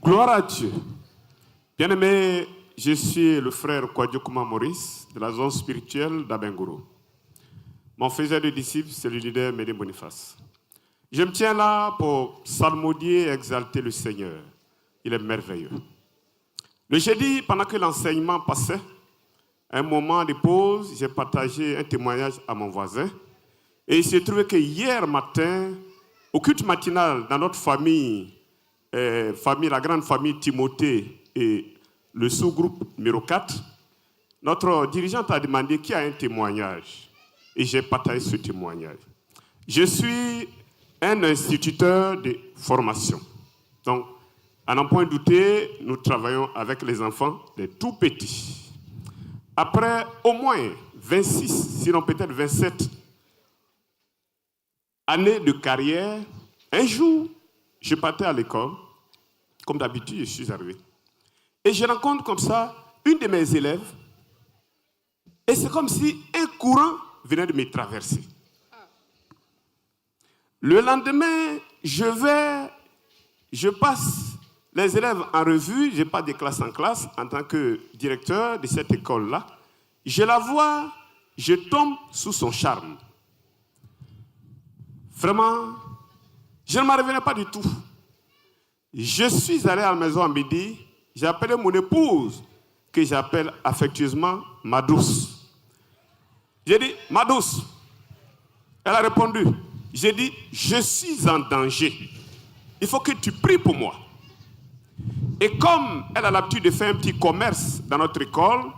Gloire à Dieu. Bien-aimé, je suis le frère Kwadjokuma Maurice de la zone spirituelle d'Abengourou. Mon faiseur de disciples, c'est le leader Médé Boniface. Je me tiens là pour psalmodier et exalter le Seigneur. Il est merveilleux. Le jeudi, pendant que l'enseignement passait, à un moment de pause, j'ai partagé un témoignage à mon voisin. Et il s'est trouvé que hier matin, au culte matinal dans notre famille, la grande famille Timothée et le sous-groupe numéro 4, notre dirigeante a demandé qui a un témoignage. Et j'ai partagé ce témoignage. Je suis un instituteur de formation. Donc, à n'en point douter, nous travaillons avec les enfants des tout petits. Après au moins 26, sinon peut-être 27 années de carrière, un jour, je partais à l'école. Comme d'habitude, je suis arrivé. Et je rencontre comme ça une de mes élèves. Et c'est comme si un courant venait de me traverser. Le lendemain, je passe les élèves en revue. Je passe de classe en classe en tant que directeur de cette école-là. Je la vois, je tombe sous son charme. Vraiment, je ne m'en revenais pas du tout. Je suis allé à la maison à midi, j'ai appelé mon épouse, que j'appelle affectueusement ma douce. J'ai dit, ma douce. Elle a répondu, j'ai dit, je suis en danger. Il faut que tu pries pour moi. Et comme elle a l'habitude de faire un petit commerce dans notre école,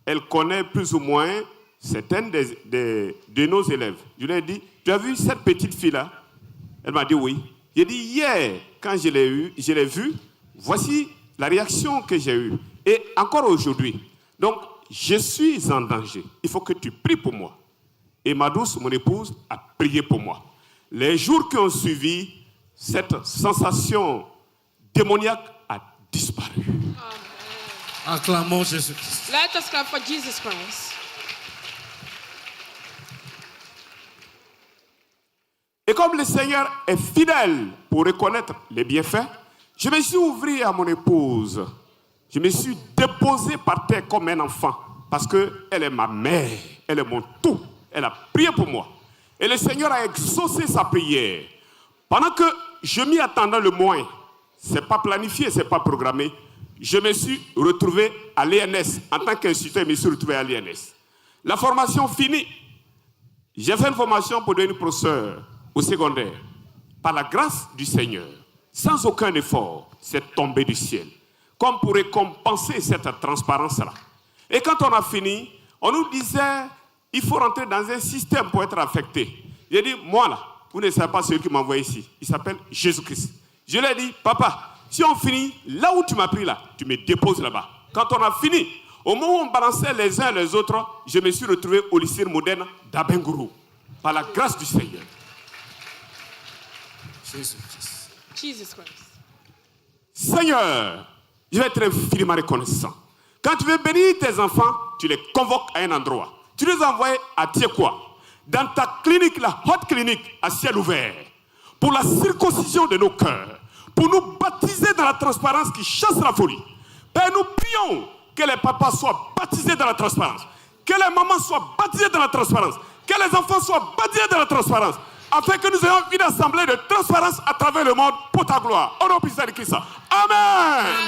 elle connaît plus ou moins certaines de nos élèves. Je lui ai dit, tu as vu cette petite fille-là? Elle m'a dit oui. J'ai dit, hier, quand je l'ai vue, voici la réaction que j'ai eue. Et encore aujourd'hui. Donc, je suis en danger. Il faut que tu pries pour moi. Et ma douce, mon épouse, a prié pour moi. Les jours qui ont suivi, cette sensation démoniaque a disparu. Amen. Acclamons Jésus-Christ. Let us clap for Jesus Christ. Et comme le Seigneur est fidèle pour reconnaître les bienfaits, je me suis ouvert à mon épouse. Je me suis déposé par terre comme un enfant parce qu'elle est ma mère, elle est mon tout. Elle a prié pour moi. Et le Seigneur a exaucé sa prière. Pendant que je m'y attendais le moins, ce n'est pas planifié, ce n'est pas programmé, je me suis retrouvé à l'ENS. En tant qu'instituteur, je me suis retrouvé à l'ENS. La formation finie. J'ai fait une formation pour devenir professeur au secondaire. Par la grâce du Seigneur, sans aucun effort, c'est tombé du ciel. Comme pour récompenser cette transparence-là. Et quand on a fini, on nous disait, il faut rentrer dans un système pour être affecté. J'ai dit, moi là, vous ne savez pas celui qui m'a envoyé ici. Il s'appelle Jésus-Christ. Je lui ai dit, papa, si on finit, là où tu m'as pris là, tu me déposes là-bas. Quand on a fini, au moment où on balançait les uns les autres, je me suis retrouvé au lycée moderne d'Abengourou. Par la grâce du Seigneur. Jesus Christ. Seigneur, je vais être infiniment reconnaissant. Quand tu veux bénir tes enfants, tu les convoques à un endroit. Tu les envoies à Tiekwa, dans ta clinique, la haute clinique, à ciel ouvert, pour la circoncision de nos cœurs, pour nous baptiser dans la transparence qui chasse la folie. Père, nous prions que les papas soient baptisés dans la transparence, que les mamans soient baptisées dans la transparence, que les enfants soient baptisés dans la transparence, afin que nous ayons une assemblée de transparence à travers le monde pour ta gloire. Au nom puissant de Christ. Amen.